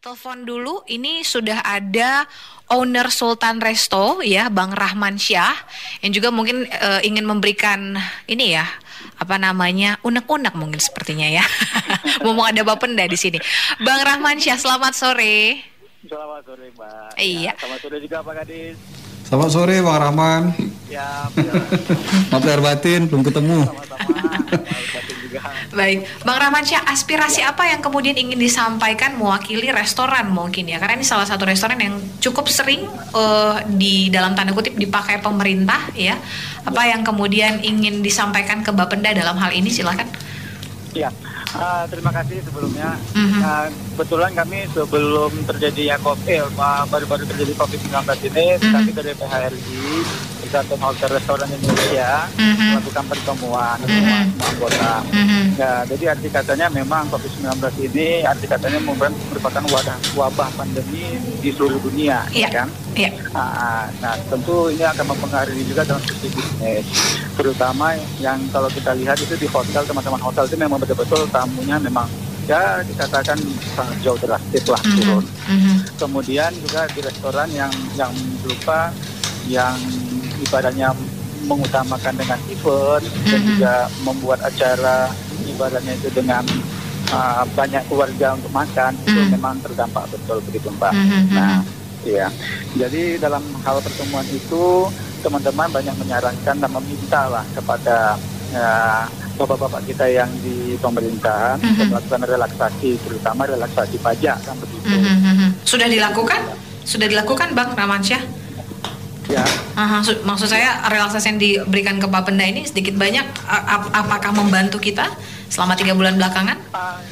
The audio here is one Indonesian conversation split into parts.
Telepon dulu, ini sudah ada owner Sultan Resto ya, Bang Rahman Syah, yang juga mungkin ingin memberikan ini ya, apa namanya, unek-unek mungkin sepertinya ya. Ngomong ada Bapenda di sini. Bang Rahman Syah, selamat sore. Selamat sore, Mbak. Iya. Ya, selamat sore juga Pak Gadis. Selamat sore Bang Rahman. Ya, maaf lahir batin, belum ketemu. Sama-sama. Lahir batin juga. Baik, Bang Rahman Syah, aspirasi apa yang kemudian ingin disampaikan mewakili restoran mungkin ya? Karena ini salah satu restoran yang cukup sering di dalam tanda kutip dipakai pemerintah ya. Apa yang kemudian ingin disampaikan ke Bapenda dalam hal ini, silakan. Ya, terima kasih sebelumnya. Kebetulan kami sebelum terjadinya baru-baru terjadi COVID-19 ini, kami dari PHRI, Persatuan Hotel Restoran Indonesia, melakukan pertemuan semua anggota. Ya, jadi arti katanya memang COVID-19 ini arti katanya merupakan wabah pandemi di seluruh dunia, kan? Iya. Nah, tentu ini akan mempengaruhi juga dalam sisi bisnis, terutama yang kalau kita lihat itu di hotel, teman-teman hotel itu memang betul-betul tamunya memang ya dikatakan sangat jauh drastis lah turun. Kemudian juga di restoran yang berupa yang ibaratnya mengutamakan dengan event dan juga membuat acara ibaratnya itu dengan banyak keluarga untuk makan, itu memang terdampak betul begitu Mbak. Nah, iya. Jadi dalam hal pertemuan itu teman-teman banyak menyarankan dan meminta lah kepada bapak-bapak kita yang di pemerintahan untuk melakukan relaksasi, terutama relaksasi pajak kan begitu. Sudah dilakukan? Sudah dilakukan Bang Rahman Syah? Ya. Maksud saya relaksasi yang diberikan ke Bapenda ini sedikit banyak apakah membantu kita selama 3 bulan belakangan?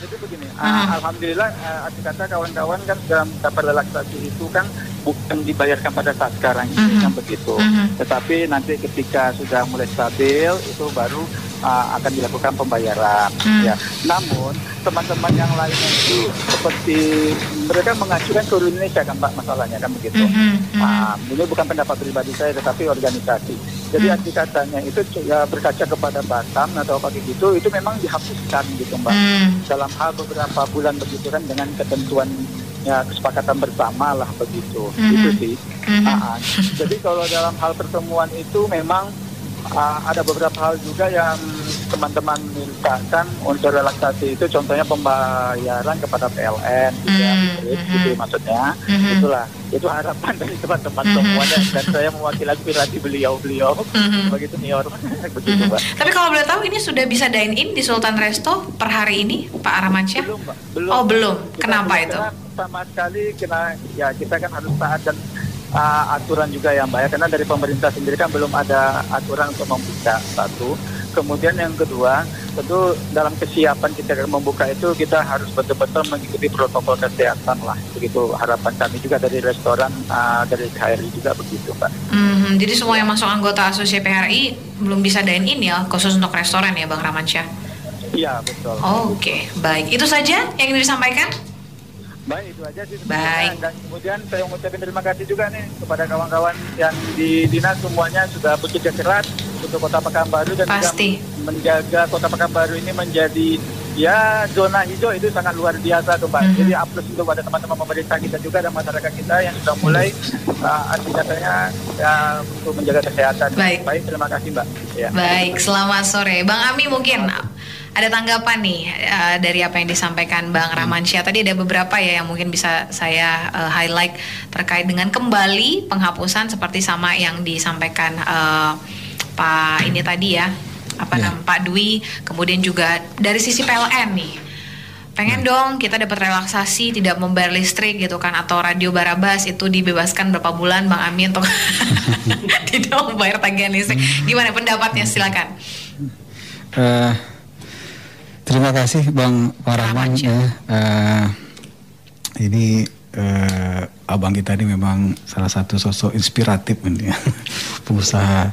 Jadi begini, alhamdulillah arti kata kawan-kawan kan dalam dapat relaksasi itu kan bukan dibayarkan pada saat sekarang ini kan begitu. Tetapi nanti ketika sudah mulai stabil itu baru akan dilakukan pembayaran. Ya. Namun teman-teman yang lainnya itu seperti mereka mengajukan ke Indonesia kan Mbak, masalahnya kan begitu. Ini bukan pendapat pribadi saya tetapi organisasi. Jadi arti katanya itu ya berkaca kepada Batam atau apa gitu itu memang dihapuskan gitu Mbak. Dalam hal beberapa bulan begitu kan dengan ketentuan ya kesepakatan bersama lah begitu. Itu sih. Jadi kalau dalam hal pertemuan itu memang ada beberapa hal juga yang teman-teman mintakan untuk relaksasi itu, contohnya pembayaran kepada PLN gitu maksudnya. Itulah, itu harapan dari teman-teman semuanya dan saya mewakili aspirasi beliau begitu senior begitu Mbak. Tapi kalau boleh tahu ini sudah bisa dine in di Sultan Resto per hari ini Pak Rahman Syah? Belum Mbak, belum. Oh belum, kenapa itu? Sama sekali ya kita kan harus taat dan aturan juga ya Mbak ya, karena dari pemerintah sendiri kan belum ada aturan untuk membuka, satu. Kemudian yang kedua, tentu dalam kesiapan kita membuka itu kita harus betul-betul mengikuti protokol kesehatan lah, begitu harapan kami juga dari restoran, dari PHRI juga begitu Mbak. Jadi semua yang masuk anggota asosiasi PHRI belum bisa dine in ya, khusus untuk restoran ya Bang Rahman Syah? Iya betul. Oke, baik. Itu saja yang ingin disampaikan? Baik, itu aja sih. Baik. Dan kemudian saya mengucapkan terima kasih juga nih kepada kawan-kawan yang di dinas semuanya sudah bekerja keras untuk Kota Pekanbaru dan Pasti. juga menjaga Kota Pekanbaru ini menjadi ya zona hijau, itu sangat luar biasa tuh Pak. Jadi aplaus untuk pada teman-teman pemerintah kita juga dan masyarakat kita yang sudah mulai arti katanya ya, untuk menjaga kesehatan. Baik, terima kasih Mbak. Ya. Baik, selamat sore. Bang Ami mungkin ada tanggapan nih dari apa yang disampaikan Bang Rahman Syah. Tadi ada beberapa ya yang mungkin bisa saya highlight terkait dengan kembali penghapusan seperti sama yang disampaikan Pak ini tadi ya, Pak Dwi. Kemudian juga dari sisi PLN nih, pengen dong kita dapat relaksasi, tidak membayar listrik gitu kan, atau radio Barabas itu dibebaskan berapa bulan Bang Amin untuk tidak membayar tagihan listrik. Gimana pendapatnya, silakan. Terima kasih Bang Rahman ya. Ini abang kita ini memang salah satu sosok inspiratif ini ya. Pengusaha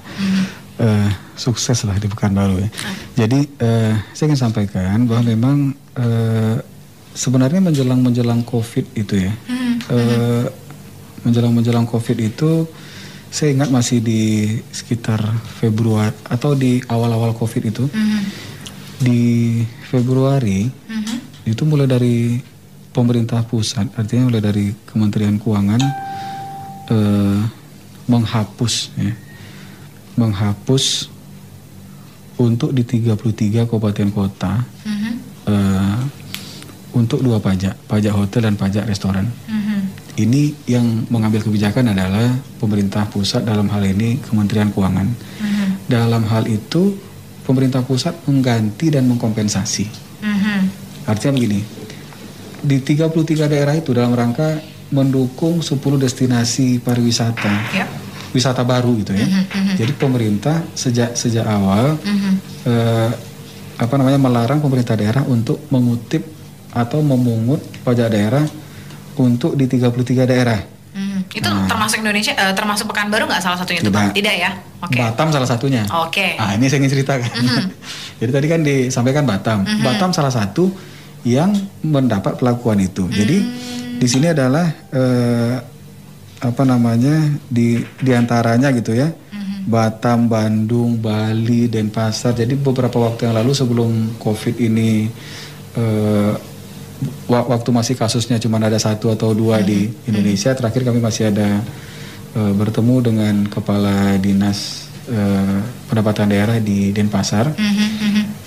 sukses lah di Pekanbaru ya. Jadi saya ingin sampaikan bahwa memang sebenarnya menjelang COVID itu ya, menjelang COVID itu saya ingat masih di sekitar Februari atau di awal-awal COVID itu. Di Februari itu mulai dari pemerintah pusat, artinya mulai dari Kementerian Keuangan menghapus untuk di 33 kabupaten kota untuk 2 pajak hotel dan pajak restoran. Ini yang mengambil kebijakan adalah pemerintah pusat, dalam hal ini Kementerian Keuangan. Dalam hal itu pemerintah pusat mengganti dan mengkompensasi. Artinya begini, di 33 daerah itu dalam rangka mendukung 10 destinasi pariwisata, wisata baru gitu ya. Jadi pemerintah sejak awal melarang pemerintah daerah untuk mengutip atau memungut pajak daerah untuk di 33 daerah. Itu termasuk Indonesia, termasuk Pekanbaru nggak salah satunya? Tidak ya? Okay. Batam salah satunya. Oke. Ini saya ingin ceritakan. Jadi tadi kan disampaikan Batam. Batam salah satu yang mendapat perlakuan itu. Jadi di sini adalah di antaranya gitu ya. Batam, Bandung, Bali, Denpasar. Jadi beberapa waktu yang lalu sebelum COVID ini waktu masih kasusnya cuma ada 1 atau 2 di Indonesia, terakhir kami masih ada bertemu dengan Kepala Dinas Pendapatan Daerah di Denpasar.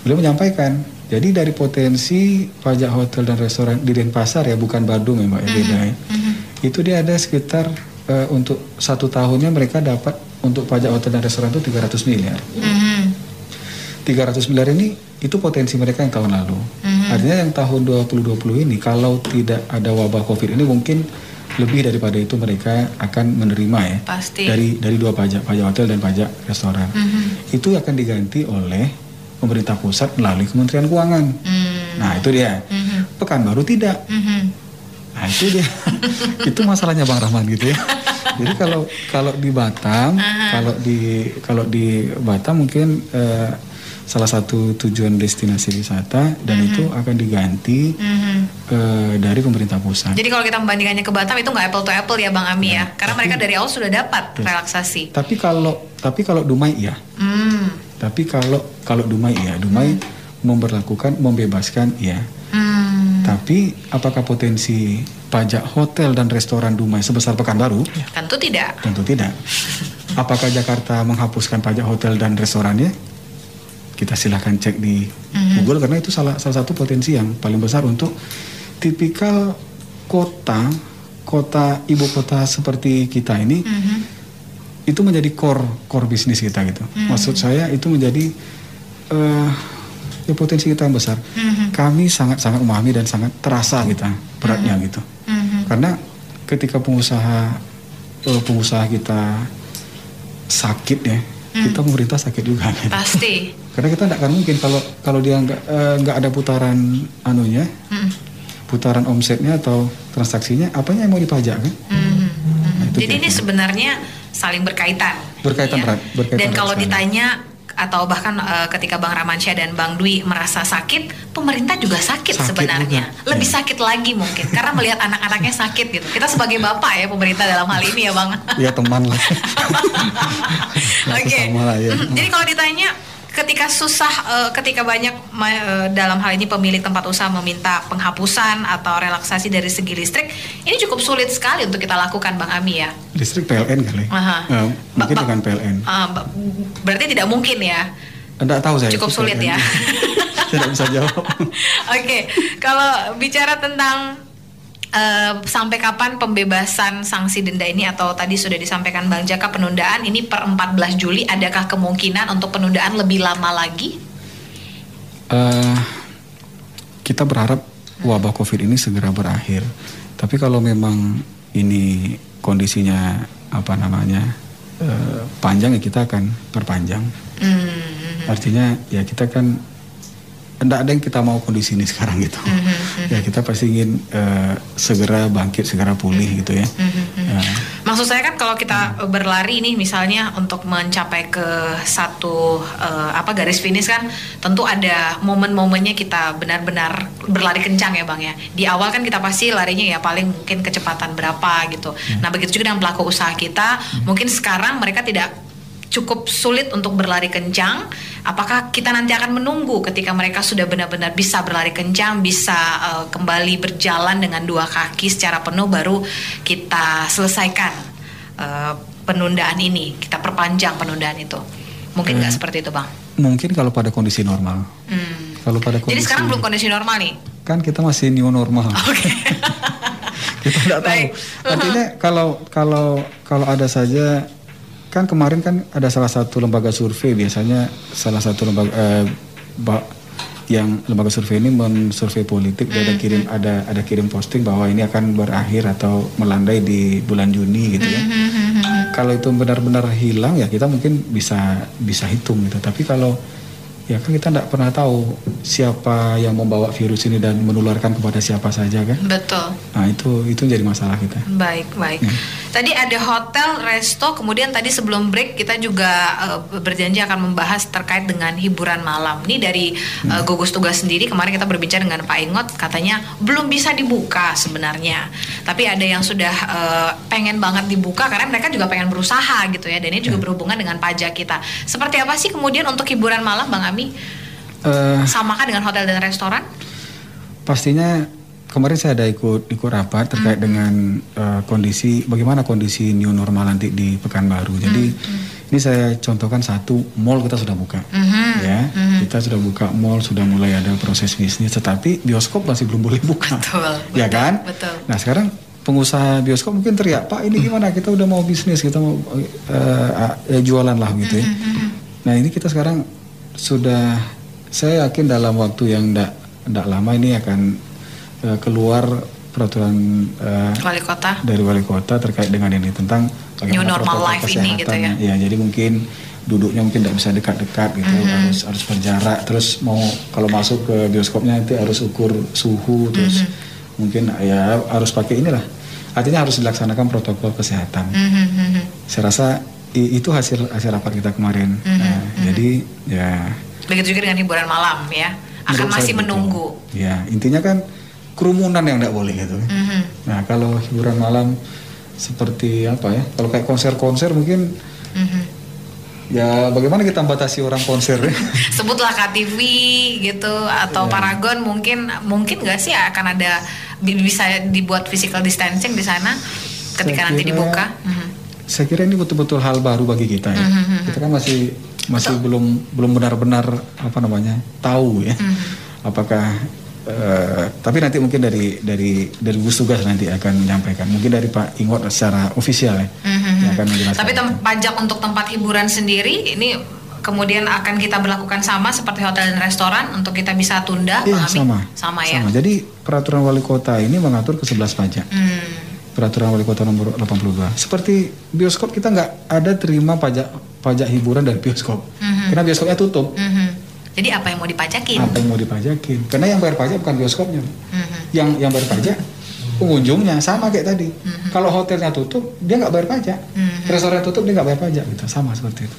Beliau menyampaikan, jadi dari potensi pajak hotel dan restoran di Denpasar ya, bukan Badung ya Mbak, beda ya. Itu dia ada sekitar untuk 1 tahunnya mereka dapat untuk pajak hotel dan restoran itu 300 miliar. 300 miliar ini itu potensi mereka yang tahun lalu. Artinya yang tahun 2020 ini kalau tidak ada wabah COVID ini mungkin lebih daripada itu mereka akan menerima ya. Pasti. Dari 2 pajak hotel dan pajak restoran. Itu akan diganti oleh pemerintah pusat melalui Kementerian Keuangan. Nah, itu dia. Pekanbaru tidak. Nah, itu dia. Itu masalahnya Bang Rahman gitu ya. Jadi kalau di Batam, kalau di Batam mungkin salah satu tujuan destinasi wisata dan itu akan diganti dari pemerintah pusat. Jadi kalau kita membandingkannya ke Batam itu nggak apple to apple ya Bang Ami ya, karena mereka dari awal sudah dapat relaksasi. Tapi kalau Dumai ya. Tapi kalau Dumai ya, Dumai membebaskan ya. Tapi apakah potensi pajak hotel dan restoran Dumai sebesar Pekanbaru? Tentu tidak. Tentu tidak. Apakah Jakarta menghapuskan pajak hotel dan restorannya? Kita silahkan cek di Google karena itu salah satu potensi yang paling besar untuk tipikal kota ibu kota seperti kita ini. Itu menjadi core bisnis kita gitu. Maksud saya itu menjadi potensi kita yang besar. Kami sangat memahami dan sangat terasa kita beratnya gitu. Karena ketika pengusaha kita sakit ya, kita pemerintah sakit juga. Gitu. Pasti. Karena kita tidak akan mungkin kalau dia nggak ada putaran putaran omsetnya atau transaksinya, apanya yang mau dipajak kan? Nah, jadi ini sebenarnya saling berkaitan. Berkaitan erat. Dan kalau ditanya atau bahkan ketika Bang Ramansyah dan Bang Dwi merasa sakit, pemerintah juga sakit sebenarnya. Juga. Lebih sakit lagi mungkin karena melihat anak-anaknya sakit gitu. Kita sebagai bapak ya pemerintah dalam hal ini ya Bang. Iya teman lah. Oke. Ya. Jadi kalau ditanya ketika ketika banyak dalam hal ini pemilik tempat usaha meminta penghapusan atau relaksasi dari segi listrik, ini cukup sulit sekali untuk kita lakukan Bang Ami ya. Listrik PLN kali. Mungkin dengan PLN. Berarti tidak mungkin ya. Tidak tahu saya. Cukup sulit PLN. Ya. Saya tidak bisa jawab. Oke, kalau bicara tentang sampai kapan pembebasan sanksi denda ini, atau tadi sudah disampaikan Bang Jaka penundaan ini per 14 Juli, adakah kemungkinan untuk penundaan lebih lama lagi? Kita berharap wabah COVID ini segera berakhir. Tapi kalau memang ini kondisinya panjang ya kita akan perpanjang. Artinya ya kita kan tidak ada yang kita mau kondisi ini sekarang gitu. Ya kita pasti ingin segera bangkit, segera pulih gitu ya. Maksud saya kan kalau kita berlari nih misalnya untuk mencapai ke satu garis finish kan tentu ada momen-momennya kita benar-benar berlari kencang ya Bang ya. Di awal kan kita pasti larinya ya paling mungkin kecepatan berapa gitu. Nah begitu juga dengan pelaku usaha kita, mungkin sekarang mereka tidak cukup sulit untuk berlari kencang. Apakah kita nanti akan menunggu ketika mereka sudah benar-benar bisa berlari kencang, bisa kembali berjalan dengan 2 kaki secara penuh, baru kita selesaikan penundaan ini, kita perpanjang penundaan itu? Mungkin nggak seperti itu, Bang? Mungkin kalau pada kondisi normal. Kalau pada kondisi, jadi sekarang belum kondisi normal nih? Kan kita masih new normal. Oke. Kita tidak tahu. Artinya kalau ada saja, kan kemarin kan ada salah satu lembaga survei, biasanya salah satu lembaga yang lembaga survei ini mensurvei politik, dia ada kirim posting bahwa ini akan berakhir atau melandai di bulan Juni gitu ya. Kalau itu benar-benar hilang ya kita mungkin bisa hitung gitu. Tapi kalau ya kan kita tidak pernah tahu siapa yang membawa virus ini dan menularkan kepada siapa saja kan. Betul. Nah itu jadi masalah kita. Baik. Tadi ada hotel, resto, kemudian tadi sebelum break kita juga berjanji akan membahas terkait dengan hiburan malam. Ini dari gugus tugas sendiri, kemarin kita berbicara dengan Pak Ingot, katanya belum bisa dibuka sebenarnya. Tapi ada yang sudah pengen banget dibuka karena mereka juga pengen berusaha gitu ya. Dan ini juga berhubungan dengan pajak kita. Seperti apa sih kemudian untuk hiburan malam, Bang Ami? Samakah dengan hotel dan restoran? Pastinya kemarin saya ada ikut rapat terkait dengan bagaimana kondisi new normal nanti di Pekanbaru. Jadi ini saya contohkan satu, mall kita sudah buka, ya, kita sudah buka mall, sudah mulai ada proses bisnis, tetapi bioskop masih belum boleh buka, ya kan? Betul. Nah sekarang pengusaha bioskop mungkin teriak, Pak ini gimana? Kita udah mau bisnis, kita mau jualan lah gitu ya. Nah ini kita sekarang saya yakin dalam waktu yang tidak lama ini akan keluar peraturan dari wali kota terkait dengan ini tentang new normal life ini gitu ya. Ya, jadi mungkin duduknya mungkin tidak bisa dekat-dekat gitu, harus berjarak. Terus kalau masuk ke bioskopnya nanti harus ukur suhu, terus mungkin ya harus pakai inilah. Artinya harus dilaksanakan protokol kesehatan. Saya rasa itu hasil rapat kita kemarin. Jadi ya. Begitu juga dengan hiburan malam ya. Akan masih menunggu. Ya, intinya kan kerumunan yang tidak boleh gitu. Nah, kalau hiburan malam seperti apa ya? Kalau kayak konser-konser mungkin ya bagaimana kita batasi orang konser ya? Sebutlah KTV gitu atau Paragon, mungkin nggak sih akan ada bisa dibuat physical distancing di sana ketika nanti dibuka? Saya kira ini betul-betul hal baru bagi kita ya. Kita kan masih belum benar-benar tahu ya. Apakah tapi nanti mungkin dari gugus tugas nanti akan menyampaikan. Mungkin dari Pak Ingot secara ofisial ya. Yang akan menjelaskan. Tapi pajak untuk tempat hiburan sendiri ini kemudian akan kita berlakukan sama seperti hotel dan restoran untuk kita bisa tunda, Bang Ami? Sama ya. Jadi peraturan wali kota ini mengatur ke 11 pajak. Peraturan wali kota nomor 82. Seperti bioskop kita nggak ada terima pajak hiburan dari bioskop. Karena bioskopnya tutup. Jadi apa yang mau dipajakin? Karena yang bayar pajak bukan bioskopnya. Yang bayar pajak pengunjungnya, sama kayak tadi. Kalau hotelnya tutup, dia nggak bayar pajak. Restoran tutup, dia nggak bayar pajak gitu. Sama seperti itu.